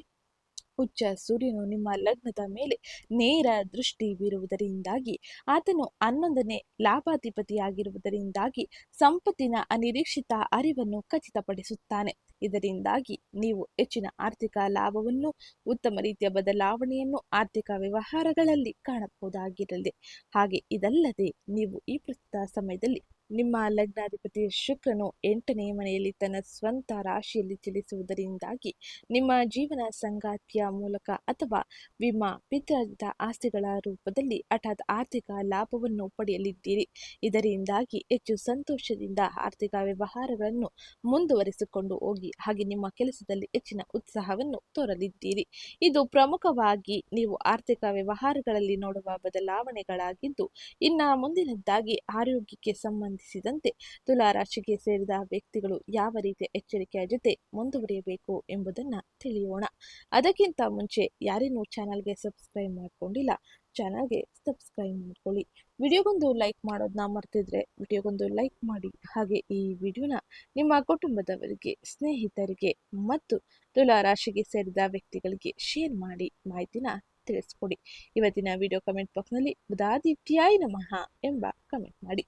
ಉಚ್ಚ ಸೂರ್ಯನು ನಿಮ್ಮ ಲಗ್ನದ ಮೇಲೆ ನೇರ ದೃಷ್ಟಿ ಬೀರುವುದರಿಂದಾಗಿ ಆತನು 11ನೇ ಲಾಭಾಧಿಪತಿಯಾಗಿರುವುದರಿಂದಾಗಿ ಸಂಪತ್ತಿನ ಅನಿರೀಕ್ಷಿತ ಅರಿವನ್ನು ಖಚಿತಪಡಿಸುತ್ತಾನೆ. ಇದರಿಂದಾಗಿ ನೀವು ಹೆಚ್ಚಿನ ಆರ್ಥಿಕ ಲಾಭವನ್ನು ಉತ್ತಮ ರೀತಿಯ ಬದಲಾವಣೆಯನ್ನು ಆರ್ಥಿಕ ವ್ಯವಹಾರಗಳಲ್ಲಿ ಕಾಣಬಹುದಾಗಿರಲಿದೆ. ಹಾಗೆ ಇದಲ್ಲದೆ ನೀವು ಈ ಪ್ರಸ್ತುತ ಸಮಯದಲ್ಲಿ ನಿಮ್ಮ ಲಗ್ನಾಧಿಪತಿ ಶುಕ್ರನು 8ನೇ ಮನೆಯಲ್ಲಿ ತನ್ನ ಸ್ವಂತ ರಾಶಿಯಲ್ಲಿ ಚಲಿಸುವುದರಿಂದಾಗಿ ನಿಮ್ಮ ಜೀವನ ಸಂಗಾತಿಯ ಮೂಲಕ ಅಥವಾ ವಿಮಾ ಪಿತ್ರಾರ್ಜಿತ ಆಸ್ತಿಗಳ ರೂಪದಲ್ಲಿ ಹಠಾತ್ ಆರ್ಥಿಕ ಲಾಭವನ್ನು ಪಡೆಯಲಿದ್ದೀರಿ. ಇದರಿಂದಾಗಿ ಹೆಚ್ಚು ಸಂತೋಷದಿಂದ ಆರ್ಥಿಕ ವ್ಯವಹಾರಗಳನ್ನು ಮುಂದುವರಿಸಿಕೊಂಡು ಹೋಗಿ ಹಾಗೆ ನಿಮ್ಮ ಕೆಲಸದಲ್ಲಿ ಹೆಚ್ಚಿನ ಉತ್ಸಾಹವನ್ನು ತೋರಲಿದ್ದೀರಿ. ಇದು ಪ್ರಮುಖವಾಗಿ ನೀವು ಆರ್ಥಿಕ ವ್ಯವಹಾರಗಳಲ್ಲಿ ನೋಡುವ ಬದಲಾವಣೆಗಳಾಗಿದ್ದು, ಇನ್ನು ಮುಂದಿನದ್ದಾಗಿ ಆರೋಗ್ಯಕ್ಕೆ ಸಂಬಂಧಿಸಿದಂತೆ ತುಲಾ ರಾಶಿಗೆ ಸೇರಿದ ವ್ಯಕ್ತಿಗಳು ಯಾವ ರೀತಿಯ ಎಚ್ಚರಿಕೆಯ ಜೊತೆ ಮುಂದುವರಿಯಬೇಕು ಎಂಬುದನ್ನು ತಿಳಿಯೋಣ. ಅದಕ್ಕಿಂತ ಮುಂಚೆ ಯಾರೇನೂ ಚಾನಲ್ಗೆ ಸಬ್ಸ್ಕ್ರೈಬ್ ಮಾಡ್ಕೊಂಡಿಲ್ಲ, ಚಾನಲ್ಗೆ ಸಬ್ಸ್ಕ್ರೈಬ್ ಮಾಡ್ಕೊಳ್ಳಿ. ವಿಡಿಯೋಗೊಂದು ಲೈಕ್ ಮಾಡೋದನ್ನ ಮರ್ತಿದ್ರೆ ವಿಡಿಯೋಗೊಂದು ಲೈಕ್ ಮಾಡಿ. ಹಾಗೆ ಈ ವಿಡಿಯೋನ ನಿಮ್ಮ ಕುಟುಂಬದವರಿಗೆ, ಸ್ನೇಹಿತರಿಗೆ ಮತ್ತು ತುಲಾ ರಾಶಿಗೆ ಸೇರಿದ ವ್ಯಕ್ತಿಗಳಿಗೆ ಶೇರ್ ಮಾಡಿ ಮಾಹಿತಿನ ತಿಳಿಸ್ಕೊಡಿ. ಇವತ್ತಿನ ವಿಡಿಯೋ ಕಮೆಂಟ್ ಬಾಕ್ಸ್ನಲ್ಲಿ ಬುಧಾದಿತ್ಯಾಯ ನಮಃ ಎಂಬ ಕಮೆಂಟ್ ಮಾಡಿ.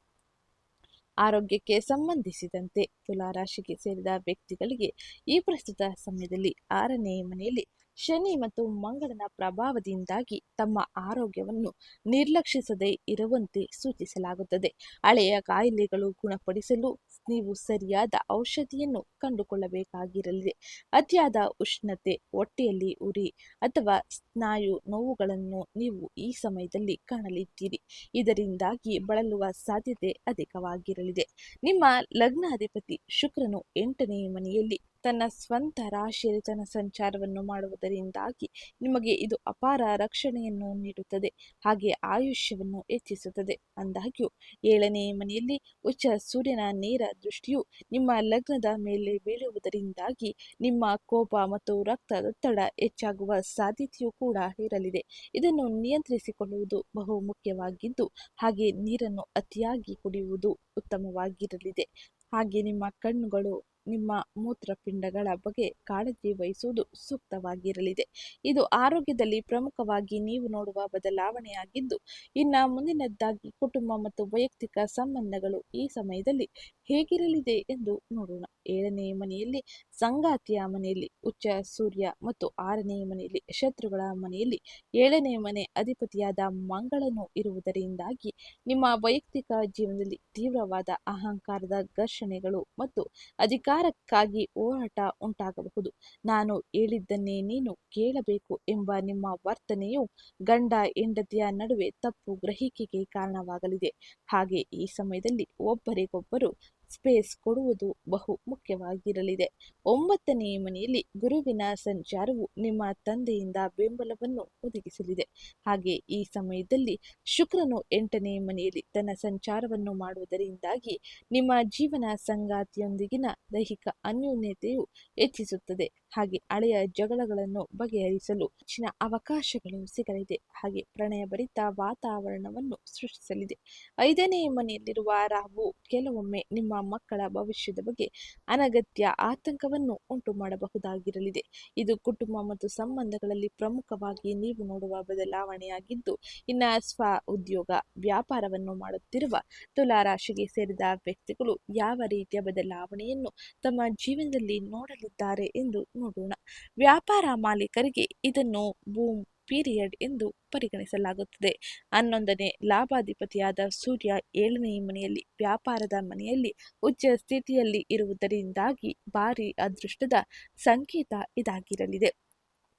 ಆರೋಗ್ಯಕ್ಕೆ ಸಂಬಂಧಿಸಿದಂತೆ ತುಲಾ ರಾಶಿಗೆ ಸೇರಿದ ವ್ಯಕ್ತಿಗಳಿಗೆ ಈ ಪ್ರಸ್ತುತ ಸಮಯದಲ್ಲಿ 6ನೇ ಮನೆಯಲ್ಲಿ ಶನಿ ಮತ್ತು ಮಂಗಳನ ಪ್ರಭಾವದಿಂದಾಗಿ ತಮ್ಮ ಆರೋಗ್ಯವನ್ನು ನಿರ್ಲಕ್ಷಿಸದೇ ಇರುವಂತೆ ಸೂಚಿಸಲಾಗುತ್ತದೆ. ಹಳೆಯ ಕಾಯಿಲೆಗಳು ಗುಣಪಡಿಸಲು ನೀವು ಸರಿಯಾದ ಔಷಧಿಯನ್ನು ಕಂಡುಕೊಳ್ಳಬೇಕಾಗಿರಲಿದೆ. ಅತಿಯಾದ ಉಷ್ಣತೆ, ಹೊಟ್ಟೆಯಲ್ಲಿ ಉರಿ ಅಥವಾ ಸ್ನಾಯು ನೋವುಗಳನ್ನು ನೀವು ಈ ಸಮಯದಲ್ಲಿ ಕಾಣಲಿದ್ದೀರಿ. ಇದರಿಂದಾಗಿ ಬಳಲುವ ಸಾಧ್ಯತೆ ಅಧಿಕವಾಗಿರಲಿದೆ. ನಿಮ್ಮ ಲಗ್ನಾಧಿಪತಿ ಶುಕ್ರನು 8ನೇ ಮನೆಯಲ್ಲಿ ತನ್ನ ಸ್ವಂತ ರಾಶಿಯಲ್ಲಿ ತನ್ನ ಸಂಚಾರವನ್ನು ಮಾಡುವುದರಿಂದಾಗಿ ನಿಮಗೆ ಇದು ಅಪಾರ ರಕ್ಷಣೆಯನ್ನು ನೀಡುತ್ತದೆ. ಹಾಗೆ ಆಯುಷ್ಯವನ್ನು ಹೆಚ್ಚಿಸುತ್ತದೆ. ಅಂದಾಗ್ಯೂ 7ನೇ ಮನೆಯಲ್ಲಿ ಉಚ್ಚ ಸೂರ್ಯನ ನೇರ ದೃಷ್ಟಿಯು ನಿಮ್ಮ ಲಗ್ನದ ಮೇಲೆ ಬೀಳುವುದರಿಂದಾಗಿ ನಿಮ್ಮ ಕೋಪ ಮತ್ತು ರಕ್ತದೊತ್ತಡ ಹೆಚ್ಚಾಗುವ ಸಾಧ್ಯತೆಯೂ ಕೂಡ ಇರಲಿದೆ. ಇದನ್ನು ನಿಯಂತ್ರಿಸಿಕೊಳ್ಳುವುದು ಬಹು ಮುಖ್ಯವಾಗಿದ್ದು, ಹಾಗೆ ನೀರನ್ನು ಅತಿಯಾಗಿ ಕುಡಿಯುವುದು ಉತ್ತಮವಾಗಿರಲಿದೆ. ಹಾಗೆ ನಿಮ್ಮ ಕಣ್ಣುಗಳು, ನಿಮ್ಮ ಮೂತ್ರಪಿಂಡಗಳ ಬಗ್ಗೆ ಕಾಳಜಿ ವಹಿಸುವುದು ಸೂಕ್ತವಾಗಿರಲಿದೆ. ಇದು ಆರೋಗ್ಯದಲ್ಲಿ ಪ್ರಮುಖವಾಗಿ ನೀವು ನೋಡುವ ಬದಲಾವಣೆಯಾಗಿದ್ದು, ಇನ್ನು ಮುಂದಿನದ್ದಾಗಿ ಕುಟುಂಬ ಮತ್ತು ವೈಯಕ್ತಿಕ ಸಂಬಂಧಗಳು ಈ ಸಮಯದಲ್ಲಿ ಹೇಗಿರಲಿದೆ ಎಂದು ನೋಡೋಣ. 7ನೇ ಮನೆಯಲ್ಲಿ ಸಂಗಾತಿಯ ಮನೆಯಲ್ಲಿ ಉಚ್ಚ ಸೂರ್ಯ ಮತ್ತು 6ನೇ ಮನೆಯಲ್ಲಿ ಶತ್ರುಗಳ ಮನೆಯಲ್ಲಿ 7ನೇ ಮನೆ ಅಧಿಪತಿಯಾದ ಮಂಗಳನು ಇರುವುದರಿಂದಾಗಿ ನಿಮ್ಮ ವೈಯಕ್ತಿಕ ಜೀವನದಲ್ಲಿ ತೀವ್ರವಾದ ಅಹಂಕಾರದ ಘರ್ಷಣೆಗಳು ಮತ್ತು ಅಧಿಕಾರಕ್ಕಾಗಿ ಹೋರಾಟ ಉಂಟಾಗಬಹುದು. ನಾನು ಹೇಳಿದ್ದನ್ನೇ ನೀನು ಕೇಳಬೇಕು ಎಂಬ ನಿಮ್ಮ ವರ್ತನೆಯು ಗಂಡ ಹೆಂಡತಿಯ ನಡುವೆ ತಪ್ಪು ಗ್ರಹಿಕೆಗೆ ಕಾರಣವಾಗಲಿದೆ. ಹಾಗೆ ಈ ಸಮಯದಲ್ಲಿ ಒಬ್ಬರಿಗೊಬ್ಬರು ಸ್ಪೇಸ್ ಕೊಡುವುದು ಬಹು ಮುಖ್ಯವಾಗಿರಲಿದೆ. 9ನೇ ಮನೆಯಲ್ಲಿ ಗುರುವಿನ ಸಂಚಾರವು ನಿಮ್ಮ ತಂದೆಯಿಂದ ಬೆಂಬಲವನ್ನು ಒದಗಿಸಲಿದೆ. ಹಾಗೆ ಈ ಸಮಯದಲ್ಲಿ ಶುಕ್ರನು 8ನೇ ಮನೆಯಲ್ಲಿ ತನ್ನ ಸಂಚಾರವನ್ನು ಮಾಡುವುದರಿಂದಾಗಿ ನಿಮ್ಮ ಜೀವನ ಸಂಗಾತಿಯೊಂದಿಗಿನ ದೈಹಿಕ ಅನ್ಯೋನ್ಯತೆಯು ಹೆಚ್ಚಿಸುತ್ತದೆ. ಹಾಗೆ ಹಳೆಯ ಜಗಳಗಳನ್ನು ಬಗೆಹರಿಸಲು ಹೆಚ್ಚಿನ ಅವಕಾಶಗಳು ಸಿಗಲಿದೆ. ಹಾಗೆ ಪ್ರಣಯಭರಿತ ವಾತಾವರಣವನ್ನು ಸೃಷ್ಟಿಸಲಿದೆ. 5ನೇ ಮನೆಯಲ್ಲಿರುವ ರಾಹು ಕೆಲವೊಮ್ಮೆ ನಿಮ್ಮ ಮಕ್ಕಳ ಭವಿಷ್ಯದ ಬಗ್ಗೆ ಅನಗತ್ಯ ಆತಂಕವನ್ನು ಉಂಟು ಮಾಡಬಹುದಾಗಿರಲಿದೆ. ಇದು ಕುಟುಂಬ ಮತ್ತು ಸಂಬಂಧಗಳಲ್ಲಿ ಪ್ರಮುಖವಾಗಿ ನೀವು ನೋಡುವ ಬದಲಾವಣೆಯಾಗಿದ್ದು, ಇನ್ನು ಸ್ವ ಉದ್ಯೋಗ ವ್ಯಾಪಾರವನ್ನು ಮಾಡುತ್ತಿರುವ ತುಲಾ ರಾಶಿಗೆ ಸೇರಿದ ವ್ಯಕ್ತಿಗಳು ಯಾವ ರೀತಿಯ ಬದಲಾವಣೆಯನ್ನು ತಮ್ಮ ಜೀವನದಲ್ಲಿ ನೋಡಲಿದ್ದಾರೆ ಎಂದು ನೋಡೋಣ. ವ್ಯಾಪಾರ ಮಾಲೀಕರಿಗೆ ಇದನ್ನು ಬೂಮ್ ಪೀರಿಯಡ್ ಎಂದು ಪರಿಗಣಿಸಲಾಗುತ್ತದೆ. 11ನೇ ಲಾಭಾಧಿಪತಿಯಾದ ಸೂರ್ಯ 7ನೇ ಮನೆಯಲ್ಲಿ ವ್ಯಾಪಾರದ ಮನೆಯಲ್ಲಿ ಉಚ್ಚ ಸ್ಥಿತಿಯಲ್ಲಿ ಇರುವುದರಿಂದಾಗಿ ಭಾರಿ ಅದೃಷ್ಟದ ಸಂಕೇತ ಇದಾಗಿರಲಿದೆ.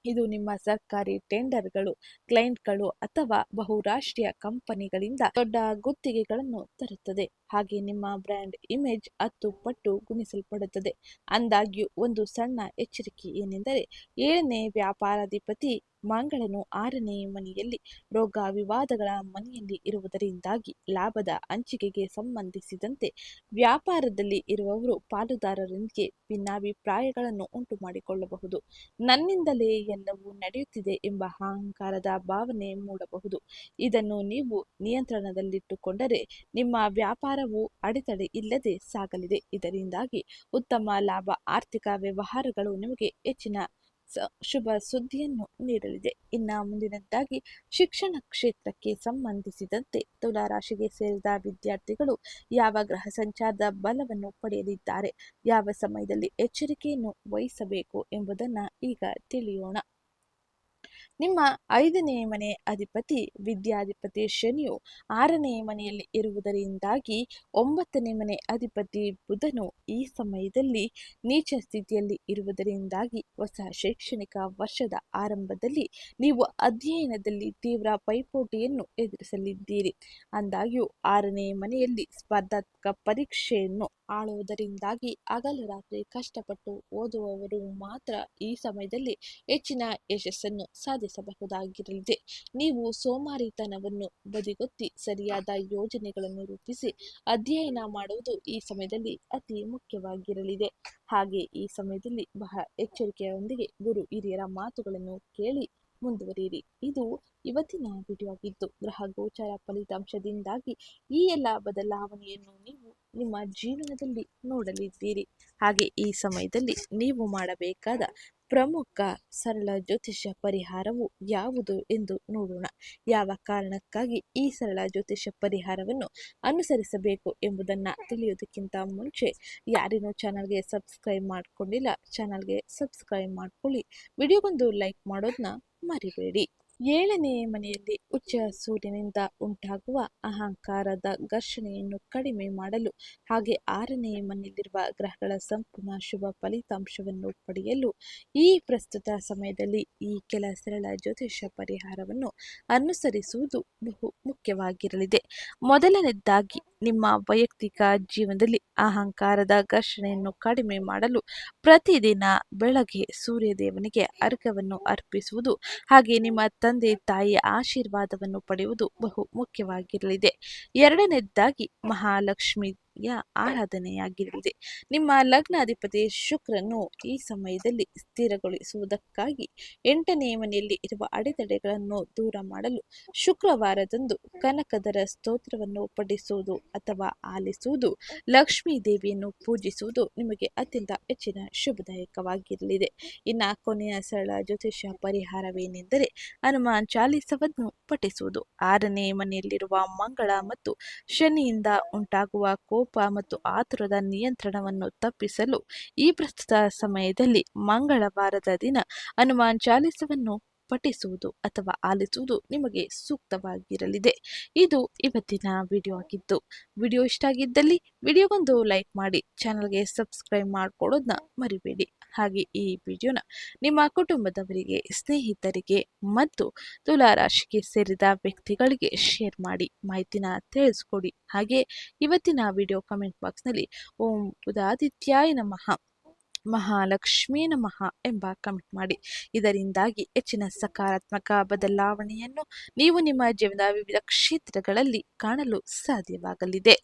ಇದು ನಿಮ್ಮ ಸರ್ಕಾರಿ ಟೆಂಡರ್ಗಳು, ಕ್ಲೈಂಟ್ಗಳು ಅಥವಾ ಬಹುರಾಷ್ಟ್ರೀಯ ಕಂಪನಿಗಳಿಂದ ದೊಡ್ಡ ಗುತ್ತಿಗೆಗಳನ್ನು ತರುತ್ತದೆ. ಹಾಗೆ ನಿಮ್ಮ ಬ್ರ್ಯಾಂಡ್ ಇಮೇಜ್ 10 ಪಟ್ಟು ಗುಣಿಸಲ್ಪಡುತ್ತದೆ. ಆದಾಗ್ಯೂ ಒಂದು ಸಣ್ಣ ಎಚ್ಚರಿಕೆ ಏನೆಂದರೆ 7ನೇ ವ್ಯಾಪಾರಾಧಿಪತಿ ಮಂಗಳನು 6ನೇ ಮನೆಯಲ್ಲಿ ರೋಗ ವಿವಾದಗಳ ಮನೆಯಲ್ಲಿ ಇರುವುದರಿಂದಾಗಿ ಲಾಭದ ಹಂಚಿಕೆಗೆ ಸಂಬಂಧಿಸಿದಂತೆ ವ್ಯಾಪಾರದಲ್ಲಿ ಇರುವವರು ಪಾಲುದಾರರೊಂದಿಗೆ ಭಿನ್ನಾಭಿಪ್ರಾಯಗಳನ್ನು ಉಂಟು ಮಾಡಿಕೊಳ್ಳಬಹುದು. ನನ್ನಿಂದಲೇ ಎಲ್ಲವೂ ನಡೆಯುತ್ತಿದೆ ಎಂಬ ಅಹಂಕಾರದ ಭಾವನೆ ಮೂಡಬಹುದು. ಇದನ್ನು ನೀವು ನಿಯಂತ್ರಣದಲ್ಲಿಟ್ಟುಕೊಂಡರೆ ನಿಮ್ಮ ವ್ಯಾಪಾರವು ಅಡೆತಡೆ ಇಲ್ಲದೆ ಸಾಗಲಿದೆ. ಇದರಿಂದಾಗಿ ಉತ್ತಮ ಲಾಭ, ಆರ್ಥಿಕ ವ್ಯವಹಾರಗಳು ನಿಮಗೆ ಹೆಚ್ಚಿನ ಶುಭ ಸುದ್ದಿಯನ್ನು ನೀಡಲಿದೆ. ಇನ್ನು ಮುಂದಿನದ್ದಾಗಿ ಶಿಕ್ಷಣ ಕ್ಷೇತ್ರಕ್ಕೆ ಸಂಬಂಧಿಸಿದಂತೆ ತುಲಾ ರಾಶಿಗೆ ಸೇರಿದ ವಿದ್ಯಾರ್ಥಿಗಳು ಯಾವ ಗ್ರಹ ಸಂಚಾರದ ಬಲವನ್ನು ಪಡೆಯಲಿದ್ದಾರೆ, ಯಾವ ಸಮಯದಲ್ಲಿ ಎಚ್ಚರಿಕೆಯನ್ನು ವಹಿಸಬೇಕು ಎಂಬುದನ್ನು ಈಗ ತಿಳಿಯೋಣ. ನಿಮ್ಮ 5ನೇ ಮನೆ ಅಧಿಪತಿ ವಿದ್ಯಾಧಿಪತಿ ಶನಿಯು 6ನೇ ಮನೆಯಲ್ಲಿ ಇರುವುದರಿಂದಾಗಿ 9ನೇ ಮನೆ ಅಧಿಪತಿ ಬುಧನು ಈ ಸಮಯದಲ್ಲಿ ನೀಚ ಸ್ಥಿತಿಯಲ್ಲಿ ಇರುವುದರಿಂದಾಗಿ ಹೊಸ ಶೈಕ್ಷಣಿಕ ವರ್ಷದ ಆರಂಭದಲ್ಲಿ ನೀವು ಅಧ್ಯಯನದಲ್ಲಿ ತೀವ್ರ ಪೈಪೋಟಿಯನ್ನು ಎದುರಿಸಲಿದ್ದೀರಿ. ಆದಾಗ್ಯೂ 6ನೇ ಮನೆಯಲ್ಲಿ ಸ್ಪರ್ಧಾತ್ಮಕ ಪರೀಕ್ಷೆಯನ್ನು ಆಳುವುದರಿಂದಾಗಿ ಹಗಲು ರಾತ್ರಿ ಕಷ್ಟಪಟ್ಟು ಓದುವವರು ಮಾತ್ರ ಈ ಸಮಯದಲ್ಲಿ ಹೆಚ್ಚಿನ ಯಶಸ್ಸನ್ನು ಸಾಧಿಸಬಹುದಾಗಿರಲಿದೆ. ನೀವು ಸೋಮಾರಿತನವನ್ನು ಬದಿಗೊತ್ತಿ ಸರಿಯಾದ ಯೋಜನೆಗಳನ್ನು ರೂಪಿಸಿ ಅಧ್ಯಯನ ಮಾಡುವುದು ಈ ಸಮಯದಲ್ಲಿ ಅತಿ ಮುಖ್ಯವಾಗಿರಲಿದೆ. ಹಾಗೆ ಈ ಸಮಯದಲ್ಲಿ ಬಹಳ ಎಚ್ಚರಿಕೆಯೊಂದಿಗೆ ಗುರು ಹಿರಿಯರ ಮಾತುಗಳನ್ನು ಕೇಳಿ ಮುಂದುವರಿಯಿರಿ. ಇದು ಇವತ್ತಿನ ವಿಡಿಯೋ ಆಗಿದ್ದು, ಗ್ರಹ ಗೋಚಾರ ಫಲಿತಾಂಶದಿಂದಾಗಿ ಈ ಎಲ್ಲ ಬದಲಾವಣೆಯನ್ನು ನೀವು ನಿಮ್ಮ ಜೀವನದಲ್ಲಿ ನೋಡಲಿದ್ದೀರಿ. ಹಾಗೆ ಈ ಸಮಯದಲ್ಲಿ ನೀವು ಮಾಡಬೇಕಾದ ಪ್ರಮುಖ ಸರಳ ಜ್ಯೋತಿಷ್ಯ ಪರಿಹಾರವು ಯಾವುದು ಎಂದು ನೋಡೋಣ. ಯಾವ ಕಾರಣಕ್ಕಾಗಿ ಈ ಸರಳ ಜ್ಯೋತಿಷ್ಯ ಪರಿಹಾರವನ್ನು ಅನುಸರಿಸಬೇಕು ಎಂಬುದನ್ನು ತಿಳಿಯೋದಕ್ಕಿಂತ ಮುಂಚೆ ಯಾರೇನೋ ಚಾನಲ್ಗೆ ಸಬ್ಸ್ಕ್ರೈಬ್ ಮಾಡ್ಕೊಂಡಿಲ್ಲ, ಚಾನಲ್ಗೆ ಸಬ್ಸ್ಕ್ರೈಬ್ ಮಾಡ್ಕೊಳ್ಳಿ. ವಿಡಿಯೋಗೊಂದು ಲೈಕ್ ಮಾಡೋದನ್ನ ಮರಿಬೇಡಿ. 7ನೇ ಮನೆಯಲ್ಲಿ ಉಚ್ಚ ಸೂರ್ಯನಿಂದ ಉಂಟಾಗುವ ಅಹಂಕಾರದ ಘರ್ಷಣೆಯನ್ನು ಕಡಿಮೆ ಮಾಡಲು ಹಾಗೆ 6ನೇ ಮನೆಯಲ್ಲಿರುವ ಗ್ರಹಗಳ ಸಂಪೂರ್ಣ ಶುಭ ಫಲಿತಾಂಶವನ್ನು ಪಡೆಯಲು ಈ ಪ್ರಸ್ತುತ ಸಮಯದಲ್ಲಿ ಈ ಕೆಲ ಸರಳ ಜ್ಯೋತಿಷ್ಯ ಪರಿಹಾರವನ್ನು ಅನುಸರಿಸುವುದು ಬಹು ಮುಖ್ಯವಾಗಿರಲಿದೆ. ಮೊದಲನೇದಾಗಿ ನಿಮ್ಮ ವೈಯಕ್ತಿಕ ಜೀವನದಲ್ಲಿ ಅಹಂಕಾರದ ಘರ್ಷಣೆಯನ್ನು ಕಡಿಮೆ ಮಾಡಲು ಪ್ರತಿದಿನ ಬೆಳಗ್ಗೆ ಸೂರ್ಯದೇವನಿಗೆ ಅರ್ಘ್ಯವನ್ನು ಅರ್ಪಿಸುವುದು ಹಾಗೆ ನಿಮ್ಮ ತಂದೆ ತಾಯಿಯ ಆಶೀರ್ವಾದವನ್ನು ಪಡೆಯುವುದು ಬಹು ಮುಖ್ಯವಾಗಿರಲಿದೆ. ಎರಡನೇದಾಗಿ ಮಹಾಲಕ್ಷ್ಮಿಯ ಆರಾಧನೆಯಾಗಿರಲಿದೆ. ನಿಮ್ಮ ಲಗ್ನಾಧಿಪತಿ ಶುಕ್ರನು ಈ ಸಮಯದಲ್ಲಿ ಸ್ಥಿರಗೊಳಿಸುವುದಕ್ಕಾಗಿ 8ನೇ ಮನೆಯಲ್ಲಿ ಇರುವ ಅಡೆತಡೆಗಳನ್ನು ದೂರ ಮಾಡಲು ಶುಕ್ರವಾರದಂದು ಕನಕದರ ಸ್ತೋತ್ರವನ್ನು ಪಠಿಸುವುದು ಅಥವಾ ಆಲಿಸುವುದು, ಲಕ್ಷ್ಮೀ ದೇವಿಯನ್ನು ಪೂಜಿಸುವುದು ನಿಮಗೆ ಅತ್ಯಂತ ಹೆಚ್ಚಿನ ಶುಭದಾಯಕವಾಗಿರಲಿದೆ. ಇನ್ನು ಕೊನೆಯ ಸರಳ ಜ್ಯೋತಿಷ್ಯ ಪರಿಹಾರವೇನೆಂದರೆ ಹನುಮಾನ್ ಚಾಲಿಸವನ್ನು ಪಠಿಸುವುದು. 6ನೇ ಮನೆಯಲ್ಲಿರುವ ಮಂಗಳ ಮತ್ತು ಶನಿಯಿಂದ ಉಂಟಾಗುವ ಕೋಪ ಮತ್ತು ಆತುರದ ನಿಯಂತ್ರಣವನ್ನು ತಪ್ಪಿಸಲು ಈ ಪ್ರಸ್ತುತ ಸಮಯದಲ್ಲಿ ಮಂಗಳವಾರದ ದಿನ ಹನುಮಾನ್ ಚಾಲಿಸವನ್ನು ಪಠಿಸುವುದು ಅಥವಾ ಆಲಿಸುವುದು ನಿಮಗೆ ಸೂಕ್ತವಾಗಿರಲಿದೆ. ಇದು ಇವತ್ತಿನ ವಿಡಿಯೋ ಆಗಿದ್ದು, ವಿಡಿಯೋ ಇಷ್ಟ ಆಗಿದ್ದಲ್ಲಿ ವಿಡಿಯೋಗೊಂದು ಲೈಕ್ ಮಾಡಿ, ಚಾನಲ್ಗೆ ಸಬ್ಸ್ಕ್ರೈಬ್ ಮಾಡ್ಕೊಳ್ಳೋದನ್ನ ಮರಿಬೇಡಿ. ಹಾಗೆ ಈ ವಿಡಿಯೋನ ನಿಮ್ಮ ಕುಟುಂಬದವರಿಗೆ, ಸ್ನೇಹಿತರಿಗೆ ಮತ್ತು ತುಲಾ ರಾಶಿಗೆ ಸೇರಿದ ವ್ಯಕ್ತಿಗಳಿಗೆ ಶೇರ್ ಮಾಡಿ ಮಾಹಿತಿನ ತಿಳಿಸ್ಕೊಡಿ. ಹಾಗೆ ಇವತ್ತಿನ ವಿಡಿಯೋ ಕಮೆಂಟ್ ಬಾಕ್ಸ್ನಲ್ಲಿ ಓಂ ಬುಧಾದಿತ್ಯಾಯ ನಮಃ, ಮಹಾಲಕ್ಷ್ಮೀ ನಮಃ ಎಂಬ ಕಮೆಂಟ್ ಮಾಡಿ. ಇದರಿಂದಾಗಿ ಹೆಚ್ಚಿನ ಸಕಾರಾತ್ಮಕ ಬದಲಾವಣೆಯನ್ನು ನೀವು ನಿಮ್ಮ ಜೀವನದ ವಿವಿಧ ಕ್ಷೇತ್ರಗಳಲ್ಲಿ ಕಾಣಲು ಸಾಧ್ಯವಾಗಲಿದೆ.